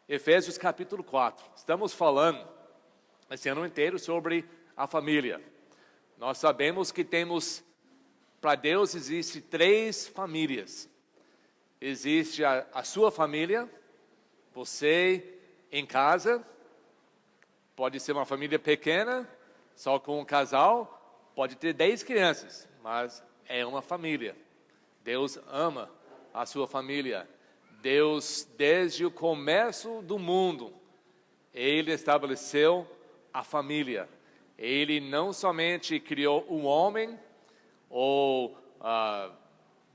Efésios capítulo 4. Estamos falando esse ano inteiro sobre a família. Nós sabemos que para Deus existe 3 famílias. Existe a sua família, você em casa, pode ser uma família pequena, só com um casal, pode ter 10 crianças, mas é uma família. Deus ama a sua família. Deus, desde o começo do mundo, Ele estabeleceu a família. Ele não somente criou um homem, ou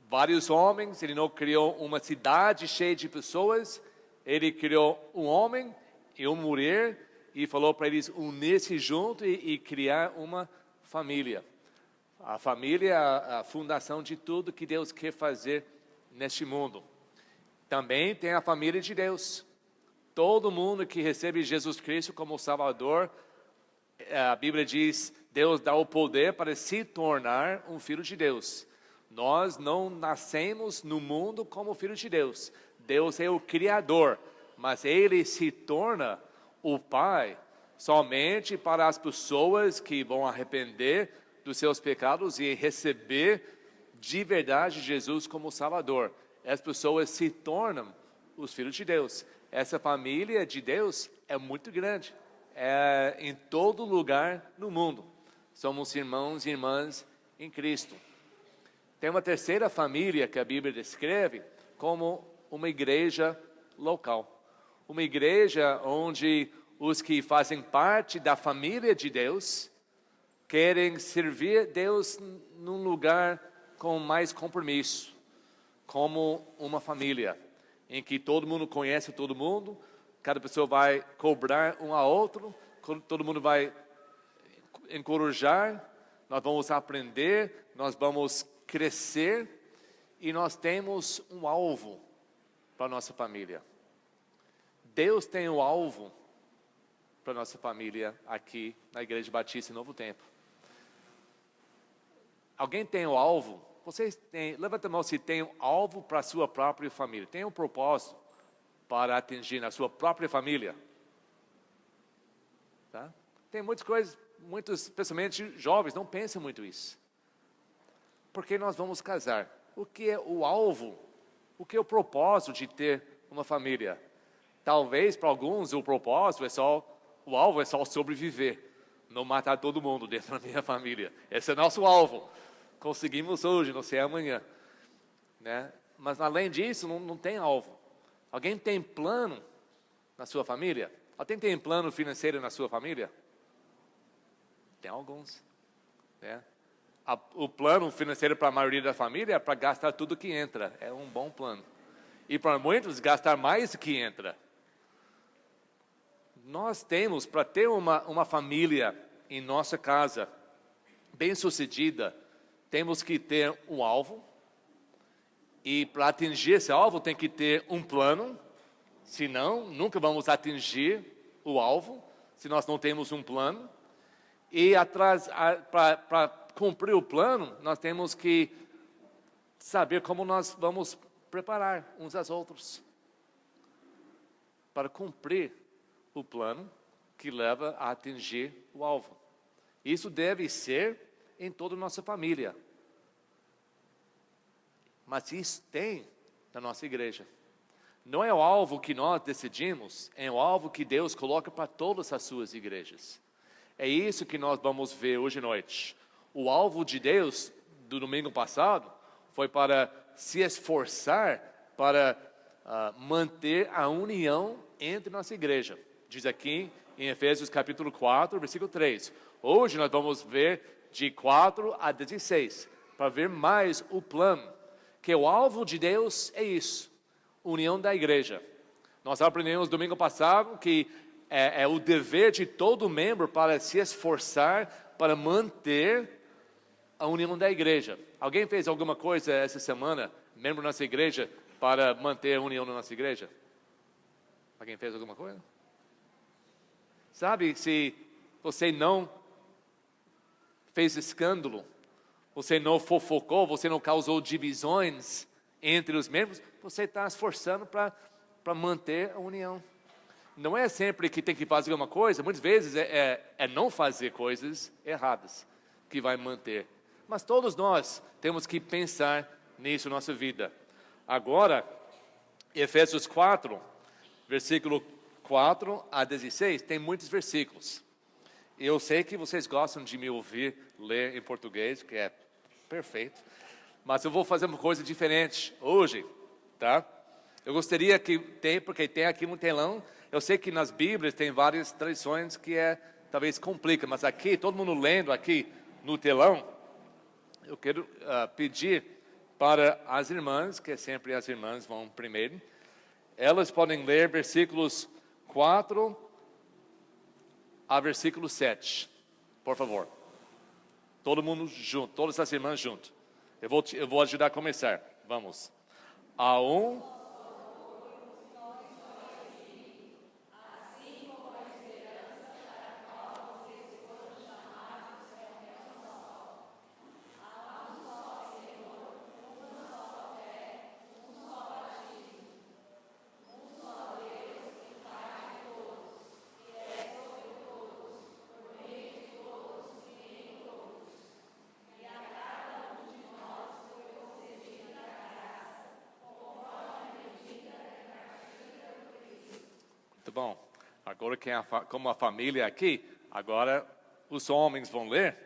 vários homens, Ele não criou uma cidade cheia de pessoas, Ele criou um homem e uma mulher, e falou para eles unir-se junto e criar uma família. A família é a fundação de tudo que Deus quer fazer neste mundo. Também tem a família de Deus. Todo mundo que recebe Jesus Cristo como Salvador, a Bíblia diz, Deus dá o poder para se tornar um filho de Deus. Nós não nascemos no mundo como filho de Deus. Deus é o Criador, mas Ele se torna o Pai somente para as pessoas que vão arrepender dos seus pecados e receber de verdade Jesus como Salvador. As pessoas se tornam os filhos de Deus. Essa família de Deus é muito grande. É em todo lugar no mundo. Somos irmãos e irmãs em Cristo. Tem uma terceira família que a Bíblia descreve como uma igreja local. Uma igreja onde os que fazem parte da família de Deus querem servir Deus num lugar com mais compromisso. Como uma família, em que todo mundo conhece todo mundo, cada pessoa vai cobrar um ao outro, todo mundo vai encorajar, nós vamos aprender, nós vamos crescer, e nós temos um alvo para a nossa família. Deus tem um alvo para a nossa família aqui na Igreja Batista Novo Tempo. Alguém tem um alvo? Vocês têm, levanta a mão se tem um alvo para a sua própria família. Tem um propósito para atingir na sua própria família. Tá? Tem muitas coisas, muitos, especialmente jovens, não pensam muito isso. Porque nós vamos casar. O que é o alvo? O que é o propósito de ter uma família? Talvez para alguns o propósito o alvo é só sobreviver. Não matar todo mundo dentro da minha família. Esse é nosso alvo. Conseguimos hoje, não sei amanhã, né? Mas além disso, não tem alvo. Alguém tem plano na sua família? Alguém tem plano financeiro na sua família? Tem alguns, né? O plano financeiro para a maioria da família é para gastar tudo que entra. É um bom plano. E para muitos, gastar mais do que entra. Nós temos, para ter uma família em nossa casa, bem-sucedida, temos que ter um alvo, e para atingir esse alvo tem que ter um plano, senão nunca vamos atingir o alvo, se nós não temos um plano. E para cumprir o plano, nós temos que saber como nós vamos preparar uns aos outros, para cumprir o plano que leva a atingir o alvo. Isso deve ser em toda a nossa família. Mas isso tem na nossa igreja. Não é o alvo que nós decidimos, é o alvo que Deus coloca para todas as suas igrejas. É isso que nós vamos ver hoje à noite. O alvo de Deus, do domingo passado, foi para se esforçar para manter a união entre nossa igreja. Diz aqui em Efésios capítulo 4, versículo 3. Hoje nós vamos ver de 4 a 16, para ver mais o plano, que o alvo de Deus é isso, união da igreja. Nós aprendemos domingo passado que é o dever de todo membro para se esforçar para manter a união da igreja. Alguém fez alguma coisa essa semana, membro da nossa igreja, para manter a união da nossa igreja? Alguém fez alguma coisa? Sabe, se você não fez escândalo, você não fofocou, você não causou divisões entre os membros, você está esforçando para manter a união. não é sempre que tem que fazer uma coisa, muitas vezes é não fazer coisas erradas que vai manter. Mas todos nós temos que pensar nisso na nossa vida. Agora, Efésios 4, versículo 4 a 16, tem muitos versículos. Eu sei que vocês gostam de me ouvir ler em português, que é perfeito. Mas eu vou fazer uma coisa diferente hoje, tá? Eu gostaria que porque tem aqui um telão. Eu sei que nas Bíblias tem várias tradições que talvez complica, mas aqui, todo mundo lendo aqui no telão, eu quero pedir para as irmãs, que sempre as irmãs vão primeiro, elas podem ler versículos 4 a versículo 7, por favor. Todo mundo junto, todas as irmãs junto. Eu vou ajudar a começar. Vamos. A um. Muito bom. Agora, como a família aqui, agora os homens vão ler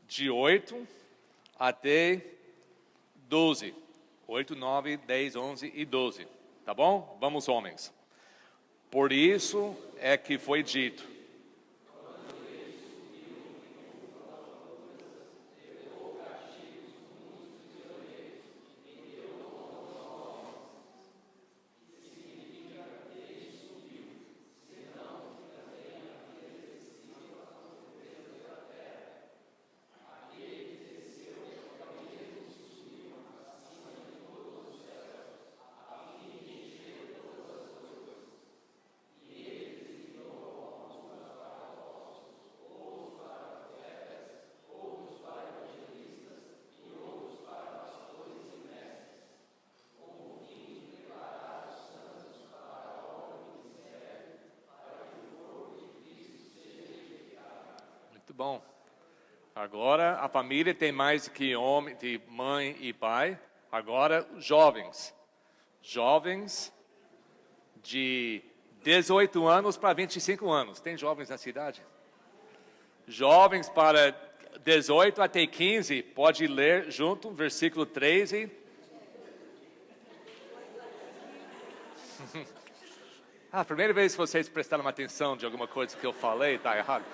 de 8 até 12. 8, 9, 10, 11 e 12. Tá bom? Vamos, homens. Por isso é que foi dito. Muito bom. Agora a família tem mais que homem, de mãe e pai. Agora jovens. Jovens de 18 anos para 25 anos. Tem jovens na cidade? Jovens para 18 até 15, pode ler junto, versículo 13. A primeira vez que vocês prestaram atenção de alguma coisa que eu falei, está errado.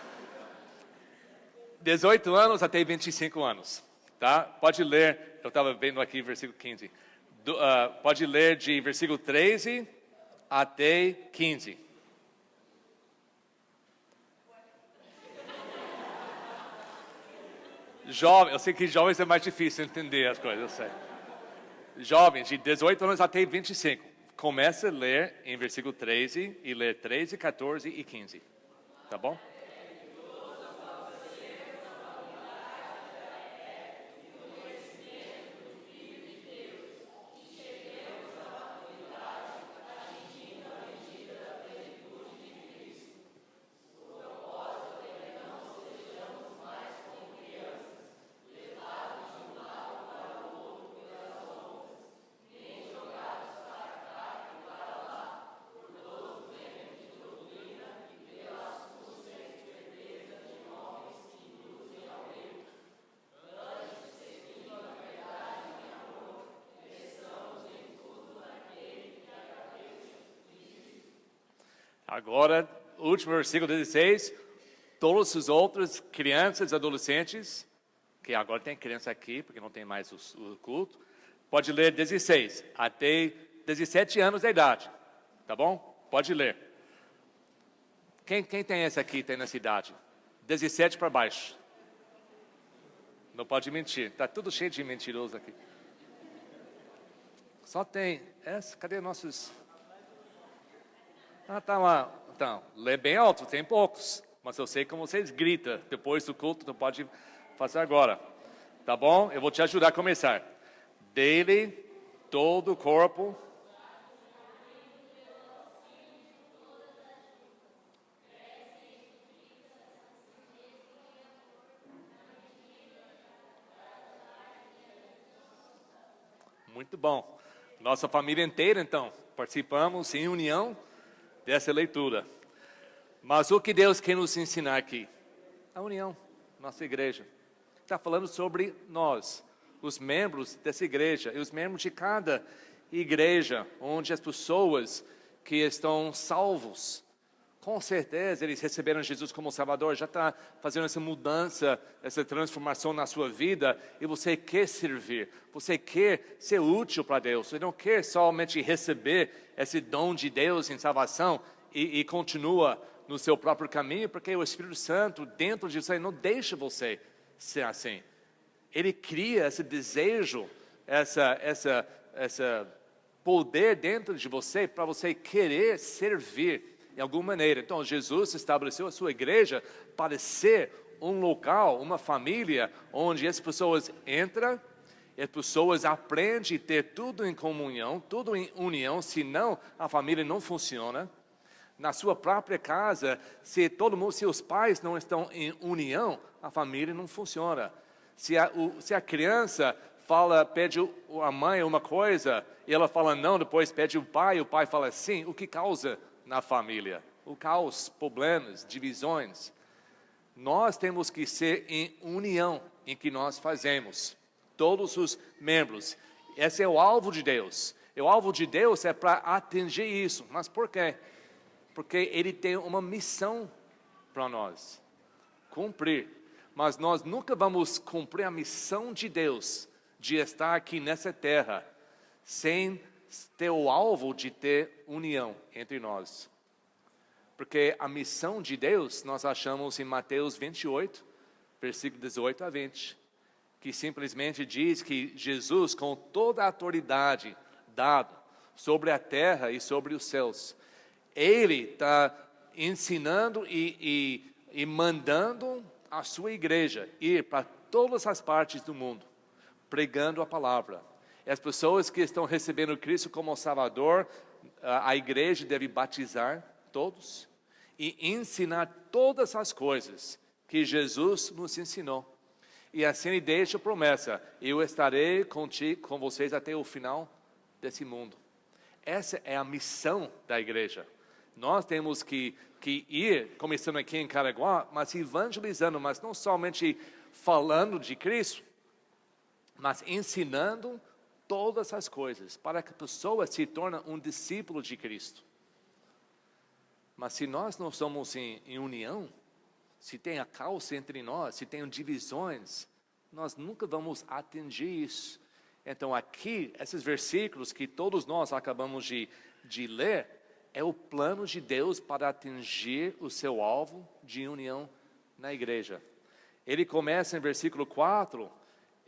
18 anos até 25 anos, tá? Pode ler, eu estava vendo aqui versículo 15. Pode ler de versículo 13 até 15. Jovem, eu sei que jovens é mais difícil entender as coisas, eu sei. Jovens de 18 anos até 25. Começa a ler em versículo 13 e lê 13, 14 e 15. Tá bom? Agora, último versículo 16. Todos os outros crianças, adolescentes, que agora tem criança aqui, porque não tem mais o culto, pode ler 16, até 17 anos de idade. Tá bom? Pode ler. Quem tem esse aqui, tem na cidade? 17 para baixo. Não pode mentir. Está tudo cheio de mentiroso aqui. Só tem. Cadê nossos... tá lá. Então, lê bem alto, tem poucos. Mas eu sei como vocês gritam. Depois do culto, não pode fazer agora. Tá bom? Eu vou te ajudar a começar. Dele, todo o corpo... Muito bom. Nossa família inteira, então, participamos em união dessa leitura. Mas o que Deus quer nos ensinar aqui? A união, nossa igreja. Está falando sobre nós, os membros dessa igreja, e os membros de cada igreja, onde as pessoas que estão salvos, com certeza eles receberam Jesus como Salvador, já está fazendo essa mudança, essa transformação na sua vida, e você quer servir, você quer ser útil para Deus, você não quer somente receber esse dom de Deus em salvação e continua no seu próprio caminho, porque o Espírito Santo dentro de você não deixa você ser assim. Ele cria esse desejo, essa poder dentro de você para você querer servir de alguma maneira. Então, Jesus estabeleceu a sua igreja para ser um local, uma família, onde as pessoas entram, as pessoas aprendem a ter tudo em comunhão, tudo em união, senão a família não funciona. Na sua própria casa, se os pais não estão em união, a família não funciona. Se a criança pede a mãe uma coisa, e ela fala não, depois pede o pai fala sim, o que causa na família? O caos, problemas, divisões. Nós temos que ser em união em que nós fazemos. Todos os membros. Esse é o alvo de Deus. E o alvo de Deus é para atingir isso. Mas por quê? Porque Ele tem uma missão para nós cumprir. Mas nós nunca vamos cumprir a missão de Deus de estar aqui nessa terra sem ter o alvo de ter união entre nós. Porque a missão de Deus nós achamos em Mateus 28, versículo 18 a 20, que simplesmente diz que Jesus, com toda a autoridade dada sobre a terra e sobre os céus, Ele está ensinando e mandando a sua igreja ir para todas as partes do mundo, pregando a palavra. E as pessoas que estão recebendo Cristo como Salvador, a igreja deve batizar todos e ensinar todas as coisas que Jesus nos ensinou. E assim Ele deixa a promessa: eu estarei com vocês até o final desse mundo. Essa é a missão da igreja. Nós temos que ir, começando aqui em Caraguá, mas evangelizando, mas não somente falando de Cristo, mas ensinando todas as coisas, para que a pessoa se torne um discípulo de Cristo. Mas se nós não somos em união, se tem a caos entre nós, se tem divisões, nós nunca vamos atingir isso. Então aqui, esses versículos que todos nós acabamos de ler, é o plano de Deus para atingir o seu alvo de união na igreja. Ele começa em versículo 4,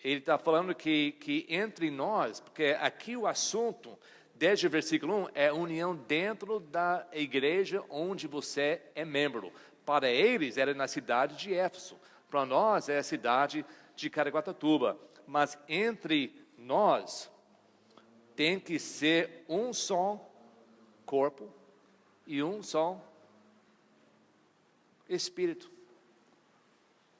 ele está falando que entre nós, porque aqui o assunto, desde o versículo 1, é união dentro da igreja onde você é membro. Para eles era na cidade de Éfeso, para nós é a cidade de Caraguatatuba. Mas entre nós tem que ser um só corpo e um só espírito.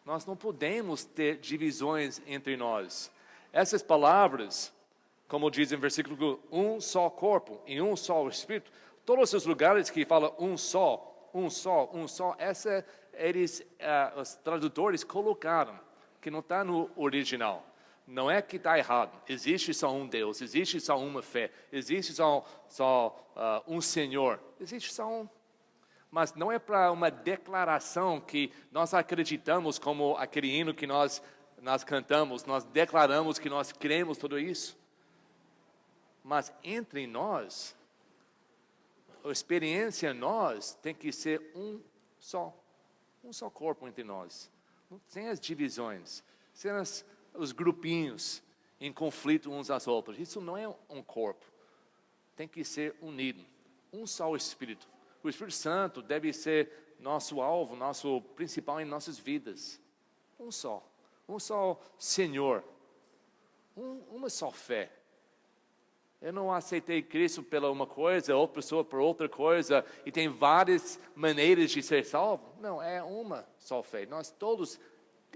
Nós não podemos ter divisões entre nós. Essas palavras, como diz em versículo 1, um só corpo e um só espírito, todos os lugares que falam um só, os tradutores colocaram, que não está no original. Não é que está errado, existe só um Deus, existe só uma fé, existe só um Senhor, existe só um. Mas não é para uma declaração que nós acreditamos, como aquele hino que nós cantamos, nós declaramos que nós cremos tudo isso. Mas entre nós, a experiência em nós tem que ser um só corpo entre nós, sem as divisões, sem os grupinhos em conflito uns às outras. Isso não é um corpo, tem que ser unido, um só Espírito. O Espírito Santo deve ser nosso alvo, nosso principal em nossas vidas. Um só Senhor, uma só fé. Eu não aceitei Cristo pela uma coisa, outra pessoa por outra coisa, e tem várias maneiras de ser salvo. Não, é uma só fé. Nós todos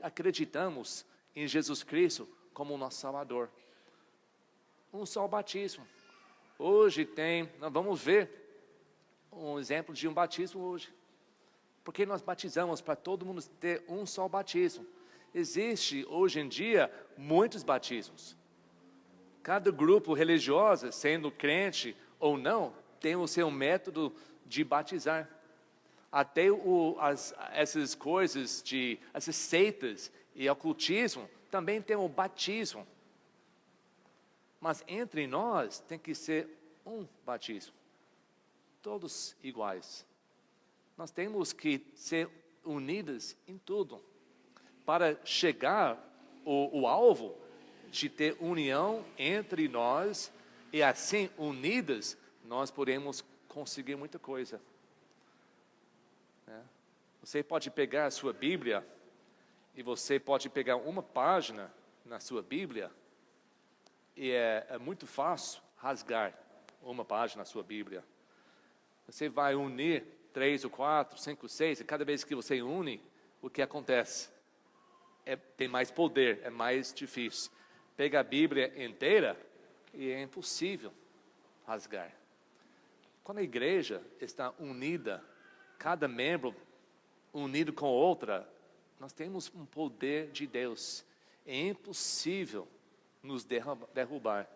acreditamos em Jesus Cristo como o nosso Salvador. um só batismo. Hoje nós vamos ver um exemplo de um batismo hoje. Porque nós batizamos para todo mundo ter um só batismo. Existe hoje em dia muitos batismos. Cada grupo religioso, sendo crente ou não, tem o seu método de batizar. Até essas coisas, essas seitas e ocultismo, também tem o batismo. Mas entre nós tem que ser um batismo. Todos iguais. Nós temos que ser unidos em tudo. Para chegar o alvo de ter união entre nós e assim unidas, nós podemos conseguir muita coisa. Você pode pegar a sua Bíblia e você pode pegar uma página na sua Bíblia e é muito fácil rasgar uma página na sua Bíblia. Você vai unir 3 ou 4, 5, 6 e cada vez que você une, o que acontece? Tem mais poder, é mais difícil. Pega a Bíblia inteira e é impossível rasgar. Quando a igreja está unida, cada membro unido com outra, nós temos um poder de Deus. É impossível nos derrubar.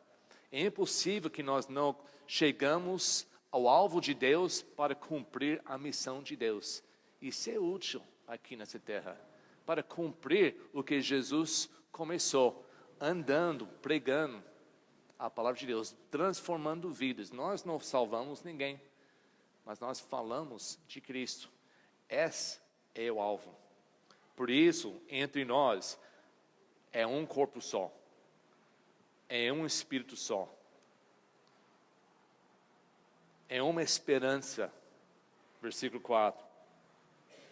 É impossível que nós não chegamos ao alvo de Deus para cumprir a missão de Deus e ser útil aqui nessa terra, para cumprir o que Jesus começou, andando, pregando a palavra de Deus, transformando vidas. Nós não salvamos ninguém, mas nós falamos de Cristo. Esse é o alvo. Por isso, entre nós, é um corpo só, é um espírito só, é uma esperança, versículo 4,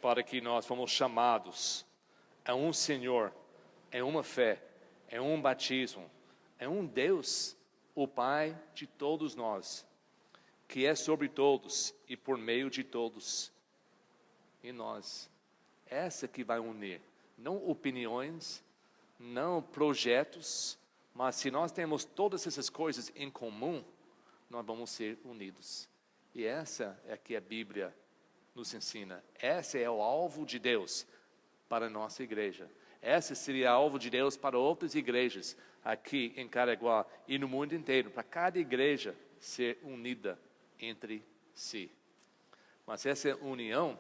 para que nós fomos chamados, é um Senhor, é uma fé, é um batismo, é um Deus, o Pai de todos nós, que é sobre todos e por meio de todos, e nós. Essa que vai unir, não opiniões, não projetos, mas se nós temos todas essas coisas em comum, nós vamos ser unidos. E essa é que a Bíblia nos ensina. Esse é o alvo de Deus para a nossa igreja. Esse seria o alvo de Deus para outras igrejas aqui em Caraguá e no mundo inteiro, para cada igreja ser unida entre si. Mas essa união,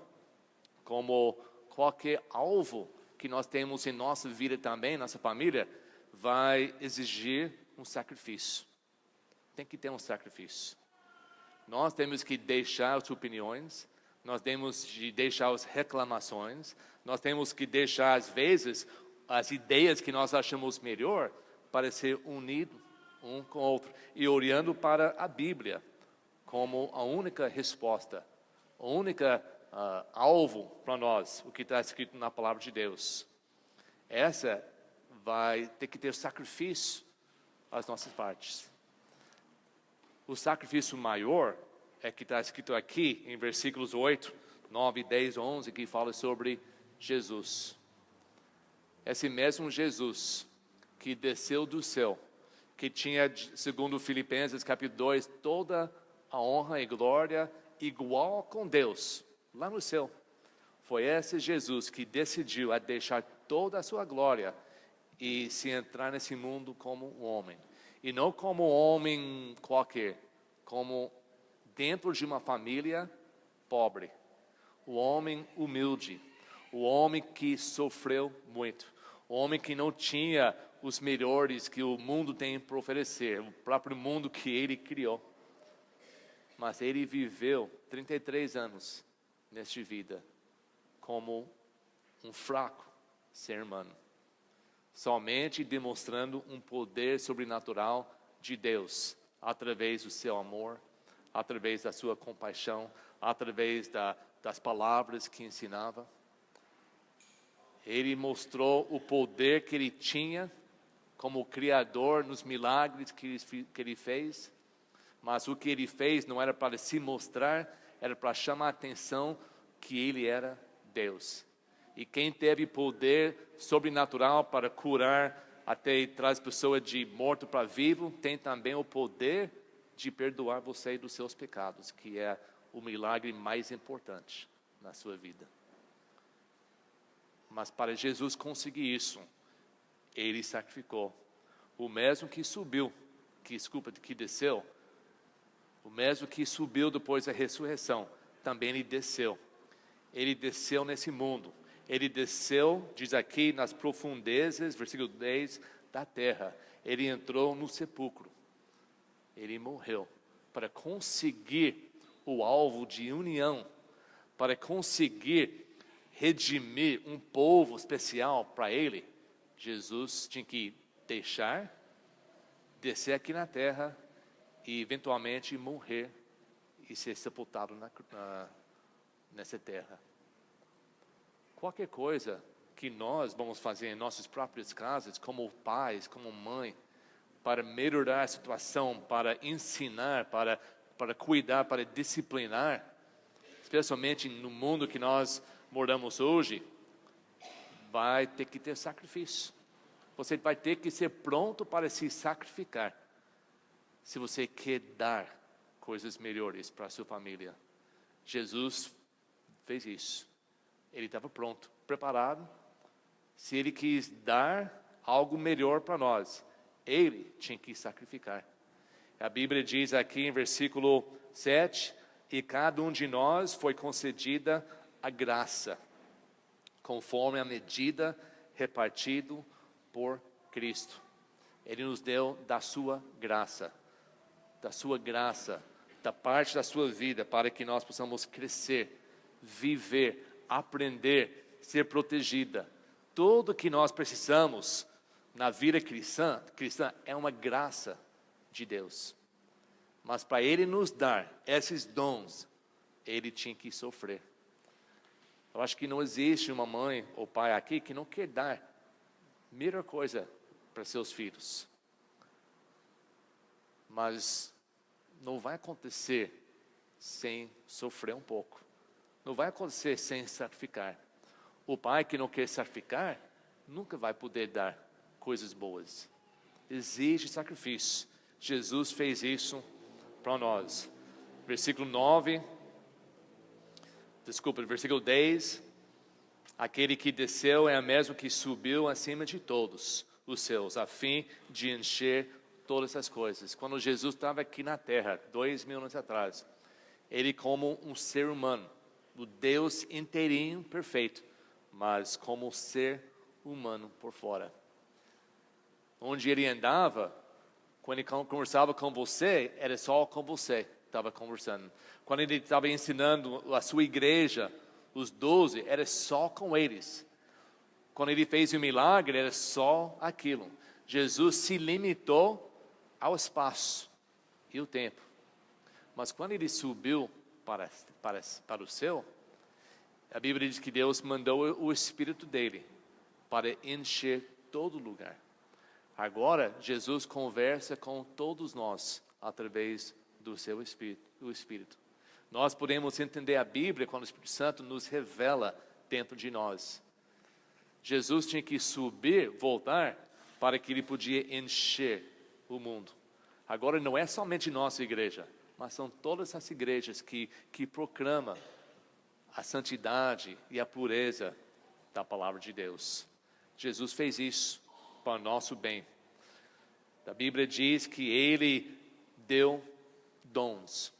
como qualquer alvo que nós temos em nossa vida também, nossa família, vai exigir um sacrifício. Tem que ter um sacrifício. Nós temos que deixar as opiniões, nós temos que deixar as reclamações, nós temos que deixar, às vezes, as ideias que nós achamos melhor para ser unido um com o outro. E olhando para a Bíblia como a única resposta, a única alvo para nós, o que está escrito na palavra de Deus. Essa vai ter que ter sacrifício às nossas partes. O sacrifício maior é que está escrito aqui em versículos 8, 9, 10, 11, que fala sobre Jesus. Esse mesmo Jesus que desceu do céu, que tinha, segundo Filipenses capítulo 2, toda a honra e glória igual com Deus, lá no céu. Foi esse Jesus que decidiu a deixar toda a sua glória e se entrar nesse mundo como um homem. E não como um homem qualquer, como dentro de uma família pobre. O homem humilde, o homem que sofreu muito, o homem que não tinha os melhores que o mundo tem para oferecer, o próprio mundo que ele criou. Mas ele viveu 33 anos nesta vida como um fraco ser humano, somente demonstrando um poder sobrenatural de Deus, através do seu amor, através da sua compaixão, através das palavras que ensinava. Ele mostrou o poder que ele tinha como Criador nos milagres que ele fez, mas o que ele fez não era para se mostrar, era para chamar a atenção que ele era Deus. E quem teve poder sobrenatural para curar até traz pessoa de morto para vivo, tem também o poder de perdoar você dos seus pecados, que é o milagre mais importante na sua vida. Mas para Jesus conseguir isso, Ele sacrificou. O mesmo que subiu, que desceu, o mesmo que subiu depois da ressurreição, também Ele desceu. Ele desceu nesse mundo. Ele desceu, diz aqui, nas profundezas, versículo 10, da terra. Ele entrou no sepulcro. Ele morreu para conseguir o alvo de união, para conseguir redimir um povo especial para Ele. Jesus tinha que deixar, descer aqui na terra e eventualmente morrer e ser sepultado nessa terra. Qualquer coisa que nós vamos fazer em nossas próprias casas, como pais, como mãe, para melhorar a situação, para ensinar, para cuidar, para disciplinar, especialmente no mundo que nós moramos hoje, vai ter que ter sacrifício. Você vai ter que ser pronto para se sacrificar, se você quer dar coisas melhores para a sua família. Jesus fez isso. Ele estava pronto, preparado. Se Ele quis dar algo melhor para nós, Ele tinha que sacrificar. A Bíblia diz aqui em versículo 7, e cada um de nós foi concedida a graça, conforme a medida repartido por Cristo. Ele nos deu da sua graça, da parte da sua vida, para que nós possamos crescer, viver, aprender, ser protegida. Tudo que nós precisamos na vida cristã é uma graça de Deus. Mas para Ele nos dar esses dons, Ele tinha que sofrer. Eu acho que não existe uma mãe ou pai aqui que não quer dar a melhor coisa para seus filhos. Mas não vai acontecer sem sofrer um pouco. Não vai acontecer sem sacrificar. O pai que não quer sacrificar, nunca vai poder dar coisas boas. Exige sacrifício. Jesus fez isso para nós. Versículo 10. Aquele que desceu é o mesmo que subiu acima de todos os céus, a fim de encher todas as coisas. Quando Jesus estava aqui na terra, 2000 anos atrás, Ele como um ser humano, o Deus inteirinho, perfeito, mas como ser humano por fora. Onde Ele andava, quando Ele conversava com você, era só com você estava conversando. Quando Ele estava ensinando a sua igreja, os 12, era só com eles. Quando Ele fez um milagre, era só aquilo. Jesus se limitou ao espaço e o tempo. Mas quando Ele subiu para o céu, a Bíblia diz que Deus mandou o Espírito dele para encher todo lugar. Agora, Jesus conversa com todos nós através do seu Espírito. Nós podemos entender a Bíblia quando o Espírito Santo nos revela dentro de nós. Jesus tinha que subir, voltar, para que Ele podia encher o mundo. Agora não é somente nossa igreja, mas são todas as igrejas que proclamam a santidade e a pureza da palavra de Deus. Jesus fez isso para o nosso bem. A Bíblia diz que Ele deu dons.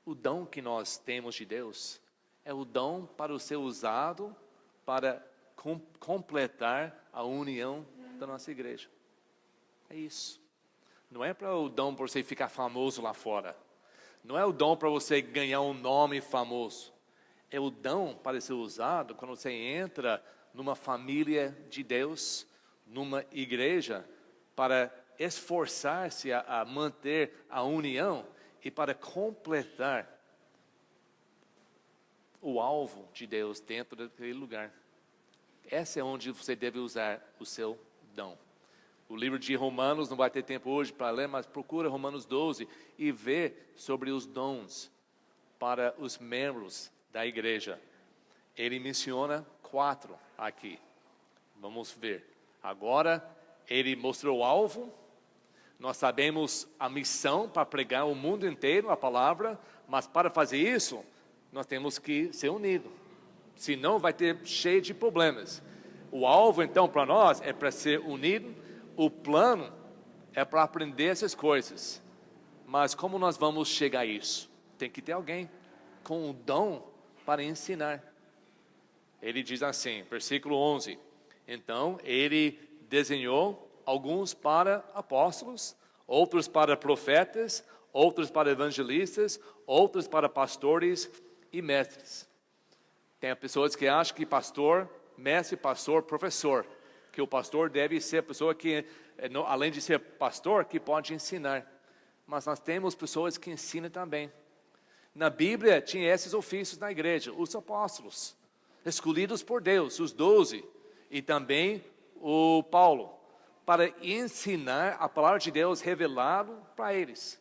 O dom que nós temos de Deus é o dom para ser usado para completar a união da nossa igreja. É isso. Não é para o dom para você ficar famoso lá fora. Não é o dom para você ganhar um nome famoso. É o dom para ser usado quando você entra numa família de Deus, numa igreja, para esforçar-se a manter a união e para completar o alvo de Deus dentro daquele lugar. Essa é onde você deve usar o seu dom. O livro de Romanos, não vai ter tempo hoje para ler, mas procura Romanos 12 e vê sobre os dons para os membros da igreja. Ele menciona 4 aqui. Vamos ver. Agora, ele mostrou o alvo, nós sabemos a missão para pregar o mundo inteiro a palavra, mas para fazer isso, nós temos que ser unidos. Senão vai ter cheio de problemas. O alvo, então, para nós é para ser unido, o plano é para aprender essas coisas. Mas como nós vamos chegar a isso? Tem que ter alguém com o dom para ensinar. Ele diz assim, versículo 11: então ele desenhou alguns para apóstolos, outros para profetas, outros para evangelistas, outros para pastores e mestres. Tem pessoas que acham que pastor, mestre, pastor, professor, que o pastor deve ser a pessoa que, além de ser pastor, que pode ensinar. Mas nós temos pessoas que ensinam também. Na Bíblia tinha esses ofícios na igreja, os apóstolos, escolhidos por Deus, os 12, e também o Paulo, para ensinar a palavra de Deus revelado para eles.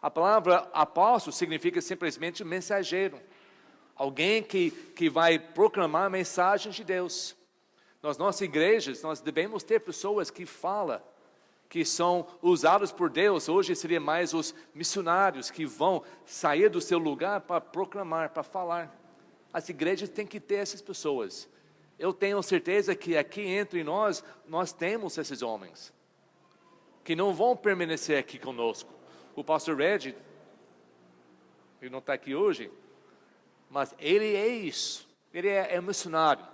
A palavra apóstolo significa simplesmente mensageiro, alguém que vai proclamar a mensagem de Deus. Nas nossas igrejas, nós devemos ter pessoas que falam, que são usados por Deus. Hoje seria mais os missionários que vão sair do seu lugar para proclamar, para falar. As igrejas têm que ter essas pessoas. Eu tenho certeza que aqui entre nós temos esses homens, que não vão permanecer aqui conosco. O pastor Red, ele não está aqui hoje, mas ele é isso, ele é missionário.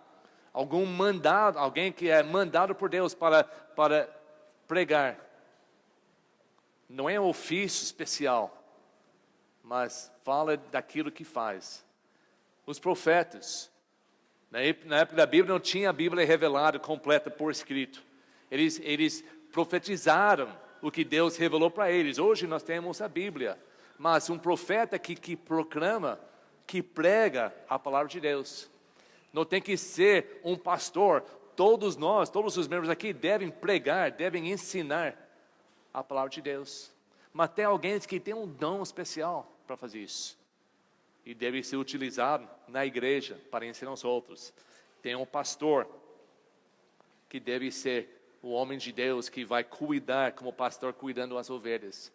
Alguém que é mandado por Deus para pregar. Não é um ofício especial, mas fala daquilo que faz. Os profetas, na época da Bíblia não tinha a Bíblia revelada completa por escrito. Eles profetizaram o que Deus revelou para eles. Hoje nós temos a Bíblia, mas um profeta que proclama, que prega a palavra de Deus. Não tem que ser um pastor. Todos nós, todos os membros aqui devem pregar, devem ensinar a palavra de Deus. Mas tem alguém que tem um dom especial para fazer isso. E deve ser utilizado na igreja para ensinar os outros. Tem um pastor que deve ser o homem de Deus que vai cuidar, como pastor cuidando das ovelhas.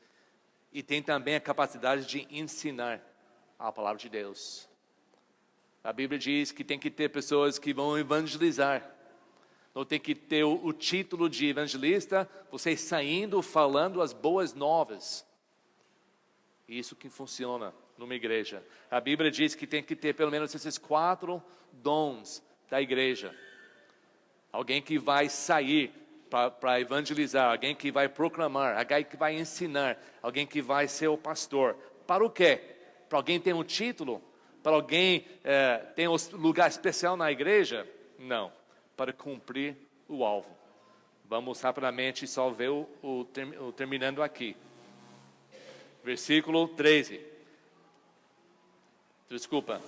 E tem também a capacidade de ensinar a palavra de Deus. A Bíblia diz que tem que ter pessoas que vão evangelizar. Não tem que ter o título de evangelista, você saindo falando as boas novas. Isso que funciona numa igreja. A Bíblia diz que tem que ter pelo menos esses 4 dons da igreja. Alguém que vai sair para evangelizar, alguém que vai proclamar, alguém que vai ensinar, alguém que vai ser o pastor. Para o quê? Para alguém ter um título? Para alguém ter um lugar especial na igreja? Não. Para cumprir o alvo. Vamos rapidamente só ver o terminando aqui. Versículo 13.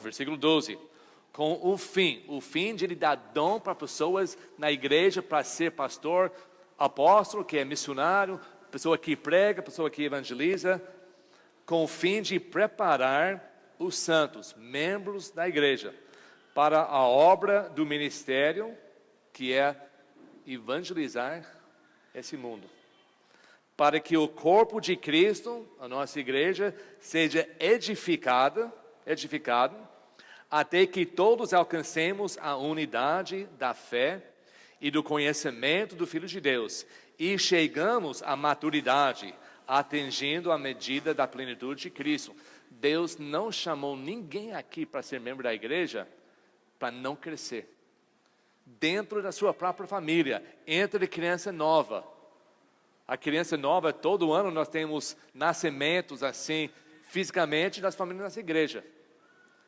Versículo 12. Com o fim de ele dar dom para pessoas na igreja, para ser pastor, apóstolo, que é missionário, pessoa que prega, pessoa que evangeliza, com o fim de preparar os santos, membros da igreja, para a obra do ministério, que é evangelizar esse mundo. Para que o corpo de Cristo, a nossa igreja, seja edificado, até que todos alcancemos a unidade da fé e do conhecimento do Filho de Deus, e chegamos à maturidade, atingindo a medida da plenitude de Cristo. Deus não chamou ninguém aqui para ser membro da igreja para não crescer. Dentro da sua própria família, entre criança nova. A criança nova, todo ano nós temos nascimentos assim, fisicamente, das famílias da nossa igreja.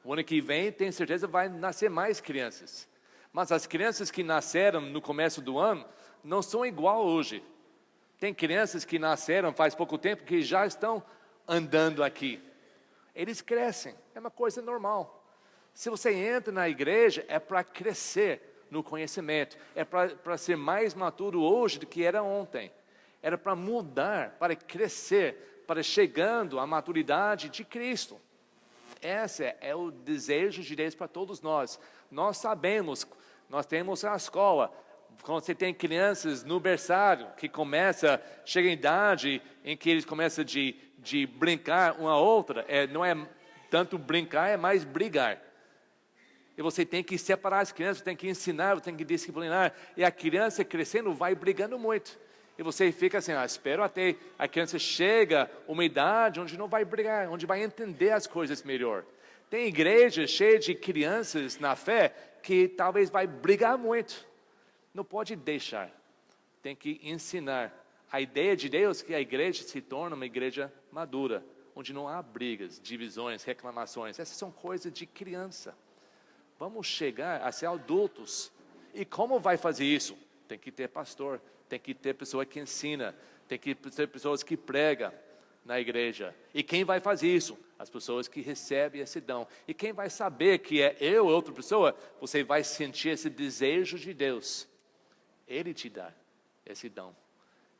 O ano que vem, tenho certeza, vai nascer mais crianças. Mas as crianças que nasceram no começo do ano, não são igual hoje. Tem crianças que nasceram faz pouco tempo, que já estão andando aqui. Eles crescem, é uma coisa normal. Se você entra na igreja, é para crescer no conhecimento. É para ser mais maturo hoje do que era ontem. Era para mudar, para crescer, para chegando à maturidade de Cristo. Esse é o desejo de Deus para todos nós. Nós sabemos, nós temos a escola, quando você tem crianças no berçário, que chega em idade em que eles começam de brincar uma a outra, não é tanto brincar, é mais brigar. E você tem que separar as crianças, tem que ensinar, tem que disciplinar. E a criança crescendo vai brigando muito. E você fica assim, espero até a criança chega uma idade onde não vai brigar, onde vai entender as coisas melhor. Tem igrejas cheias de crianças na fé que talvez vai brigar muito. Não pode deixar. Tem que ensinar. A ideia de Deus é que a igreja se torne uma igreja madura, onde não há brigas, divisões, reclamações. Essas são coisas de criança. Vamos chegar a ser adultos. E como vai fazer isso? Tem que ter pastor, tem que ter pessoa que ensina, tem que ter pessoas que pregam na igreja. E quem vai fazer isso? As pessoas que recebem esse dom. E quem vai saber que é eu ou outra pessoa, você vai sentir esse desejo de Deus. Ele te dá esse dom.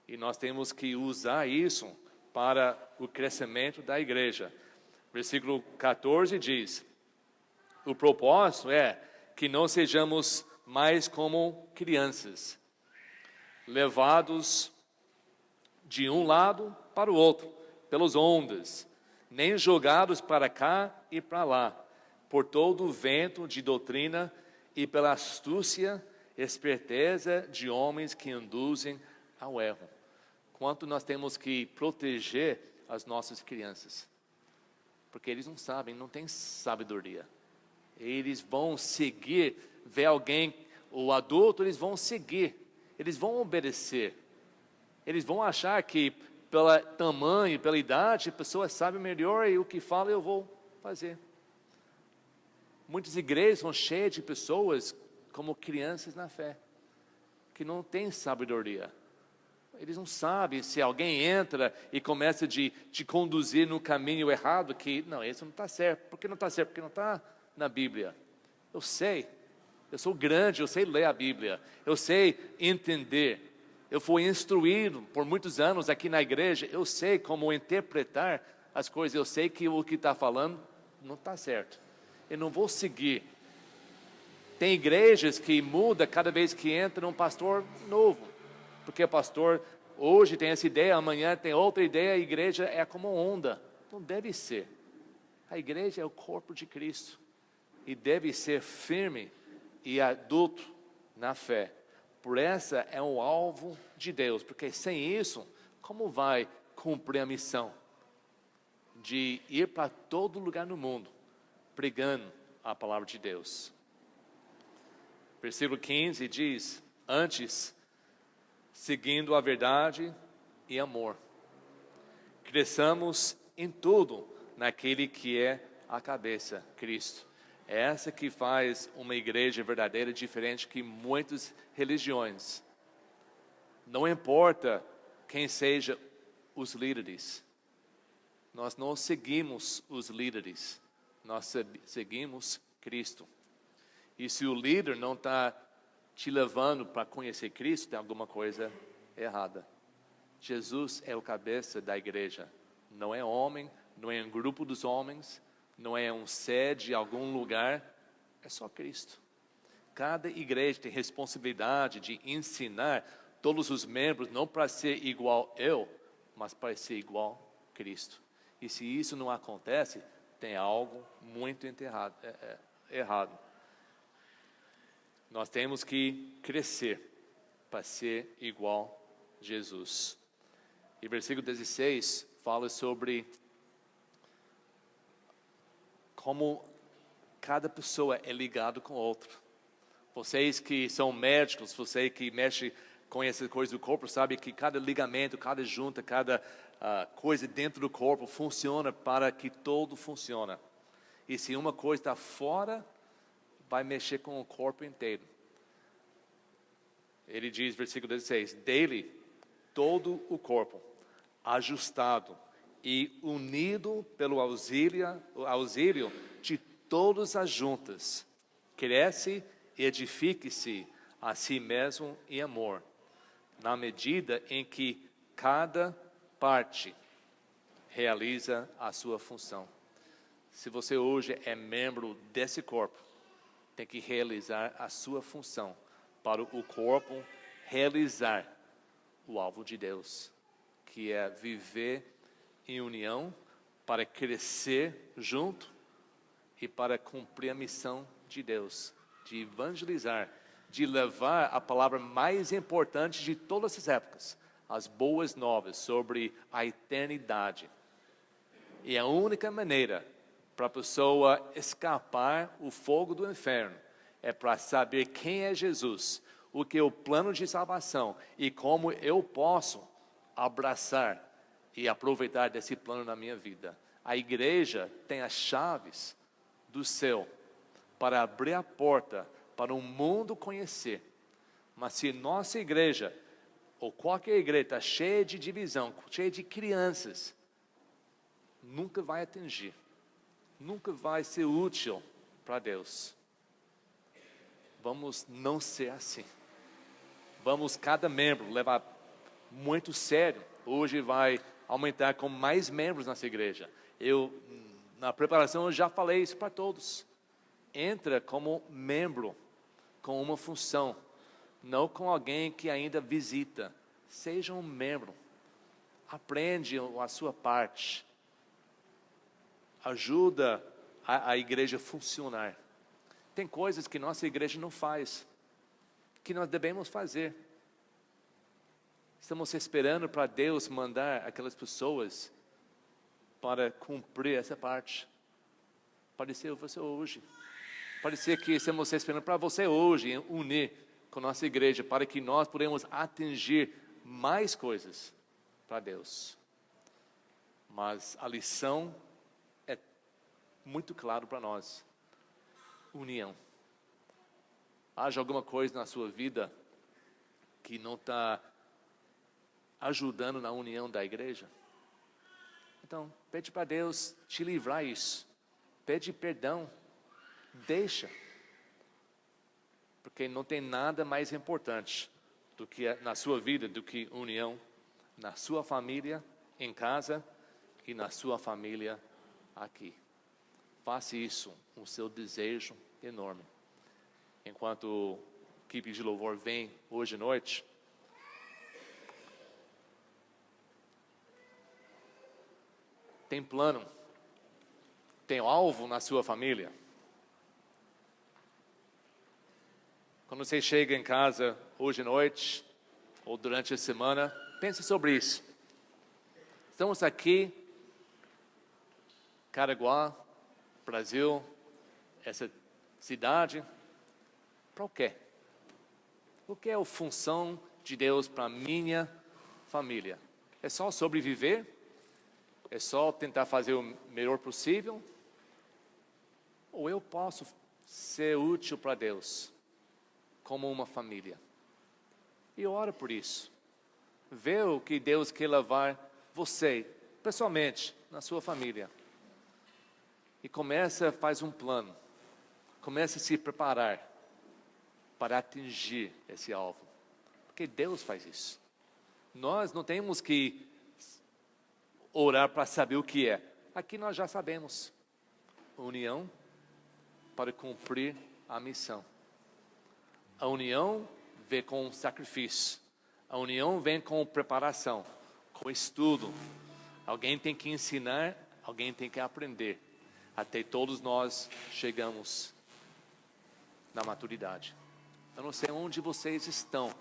E nós temos que usar isso para o crescimento da igreja. Versículo 14 diz: o propósito é que não sejamos mais como crianças, levados de um lado para o outro, pelas ondas, nem jogados para cá e para lá, por todo o vento de doutrina e pela astúcia, esperteza de homens que induzem ao erro. Quanto nós temos que proteger as nossas crianças, porque eles não sabem, não têm sabedoria. Eles vão seguir, ver alguém, o adulto, eles vão seguir, eles vão obedecer. Eles vão achar que pelo tamanho, pela idade, a pessoa sabe melhor e o que fala eu vou fazer. Muitas igrejas são cheias de pessoas como crianças na fé, que não têm sabedoria. Eles não sabem, se alguém entra e começa de te conduzir no caminho errado, que não, isso não está certo. Por que não está certo? Porque não está na Bíblia. Eu sei, eu sou grande, eu sei ler a Bíblia, eu sei entender. Eu fui instruído por muitos anos aqui na igreja, eu sei como interpretar as coisas, eu sei que o que está falando não está certo. Eu não vou seguir. Tem igrejas que mudam cada vez que entra um pastor novo. Porque o pastor hoje tem essa ideia, amanhã tem outra ideia, a igreja é como onda. Não deve ser. A igreja é o corpo de Cristo. E deve ser firme e adulto na fé. Por essa é um alvo de Deus. Porque sem isso, como vai cumprir a missão? De ir para todo lugar no mundo, pregando a palavra de Deus. Versículo 15 diz: antes, seguindo a verdade e amor, cresçamos em tudo naquele que é a cabeça, Cristo. É essa que faz uma igreja verdadeira diferente que muitas religiões. Não importa quem seja os líderes, nós não seguimos os líderes, nós seguimos Cristo. E se o líder não está te levando para conhecer Cristo, tem alguma coisa errada. Jesus é o cabeça da igreja. Não é homem, não é um grupo dos homens, não é um sede em algum lugar, é só Cristo. Cada igreja tem responsabilidade de ensinar todos os membros, não para ser igual eu, mas para ser igual Cristo. E se isso não acontece, tem algo muito errado. Nós temos que crescer para ser igual Jesus. E versículo 16 fala sobre como cada pessoa é ligada com o outro. Vocês que são médicos, você que mexe com essas coisas do corpo, sabe que cada ligamento, cada junta, cada coisa dentro do corpo funciona para que todo funcione. E se uma coisa está fora, vai mexer com o corpo inteiro. Ele diz, versículo 16, dele todo o corpo, ajustado e unido pelo auxílio de todas as juntas, cresce e edifique-se a si mesmo em amor, na medida em que cada parte realiza a sua função. Se você hoje é membro desse corpo, tem que realizar a sua função para o corpo realizar o alvo de Deus, que é viver em união para crescer junto e para cumprir a missão de Deus, de evangelizar, de levar a palavra mais importante de todas as épocas, as boas novas sobre a eternidade. E a única maneira para a pessoa escapar o fogo do inferno é para saber quem é Jesus, o que é o plano de salvação e como eu posso abraçar e aproveitar desse plano na minha vida. A igreja tem as chaves do céu para abrir a porta para o mundo conhecer. Mas se nossa igreja, ou qualquer igreja, está cheia de divisão, cheia de crianças, nunca vai atingir, nunca vai ser útil para Deus. Vamos não ser assim. Vamos cada membro levar muito sério. Hoje vai aumentar com mais membros nessa igreja. Na preparação, eu já falei isso para todos. Entra como membro, com uma função, não com alguém que ainda visita. Seja um membro. Aprende a sua parte. Ajuda a igreja a funcionar. Tem coisas que nossa igreja não faz, que nós devemos fazer. Estamos esperando para Deus mandar aquelas pessoas para cumprir essa parte. Pode ser você hoje. Pode ser que estamos esperando para você hoje unir com nossa igreja para que nós podemos atingir mais coisas para Deus. Mas a lição é muito clara para nós. União. Haja alguma coisa na sua vida que não está ajudando na união da igreja? Então, pede para Deus te livrar isso. Pede perdão. Deixa. Porque não tem nada mais importante do que na sua vida do que união na sua família, em casa e na sua família aqui. Faça isso com o seu desejo enorme. Enquanto a equipe de louvor vem hoje à noite, tem plano, tem alvo na sua família. Quando você chega em casa hoje à noite, ou durante a semana, pense sobre isso. Estamos aqui, Caraguá, Brasil, essa cidade, para o quê? O que é a função de Deus para a minha família? É só sobreviver? É só tentar fazer o melhor possível? Ou eu posso ser útil para Deus, como uma família? E ora por isso. Vê o que Deus quer levar você, pessoalmente, na sua família. E faz um plano. Começa a se preparar para atingir esse alvo. Porque Deus faz isso. Nós não temos que orar para saber o que é. Aqui nós já sabemos. União para cumprir a missão. A união vem com sacrifício. A união vem com preparação, com estudo. Alguém tem que ensinar, alguém tem que aprender. Até todos nós chegamos na maturidade. Eu não sei onde vocês estão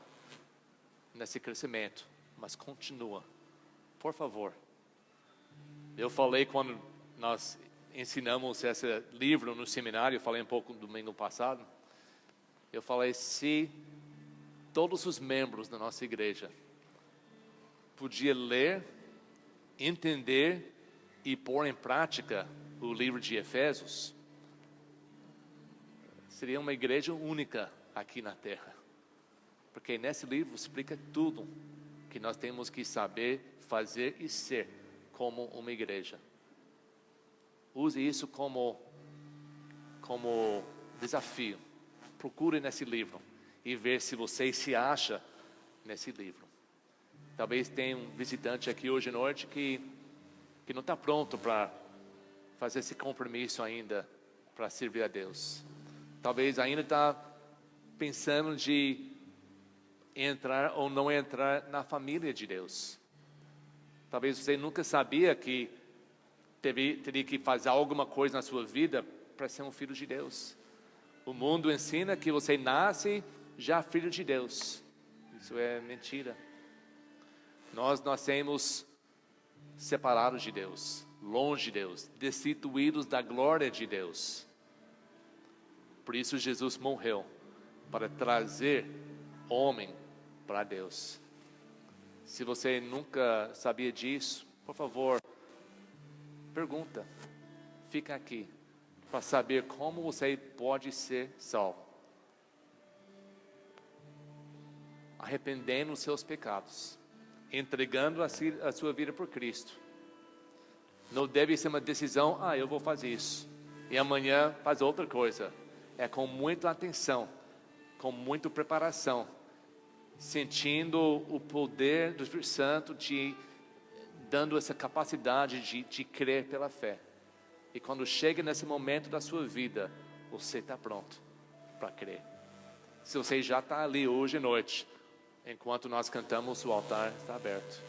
nesse crescimento, mas continua. Por favor. Eu falei quando nós ensinamos esse livro no seminário, eu falei um pouco no domingo passado. Eu falei, se todos os membros da nossa igreja podiam ler, entender e pôr em prática o livro de Efésios, seria uma igreja única aqui na terra. Porque nesse livro explica tudo que nós temos que saber, fazer e ser como uma igreja. Use isso como desafio. Procure nesse livro e ver se você se acha nesse livro. Talvez tenha um visitante aqui hoje à noite que não está pronto para fazer esse compromisso ainda para servir a Deus. Talvez ainda está pensando de entrar ou não entrar na família de Deus. Talvez você nunca sabia que teria que fazer alguma coisa na sua vida para ser um filho de Deus. O mundo ensina que você nasce já filho de Deus. Isso é mentira. Nós nascemos separados de Deus, longe de Deus, destituídos da glória de Deus. Por isso Jesus morreu, para trazer homem para Deus. Se você nunca sabia disso, por favor, pergunta. Fica aqui, para saber como você pode ser salvo. Arrependendo os seus pecados, entregando a sua vida por Cristo. Não deve ser uma decisão, eu vou fazer isso, e amanhã faz outra coisa. É com muita atenção, com muita preparação, sentindo o poder do Espírito Santo te dando essa capacidade de crer pela fé. E quando chega nesse momento da sua vida, você está pronto para crer. Se você já está ali hoje à noite, enquanto nós cantamos, o altar está aberto.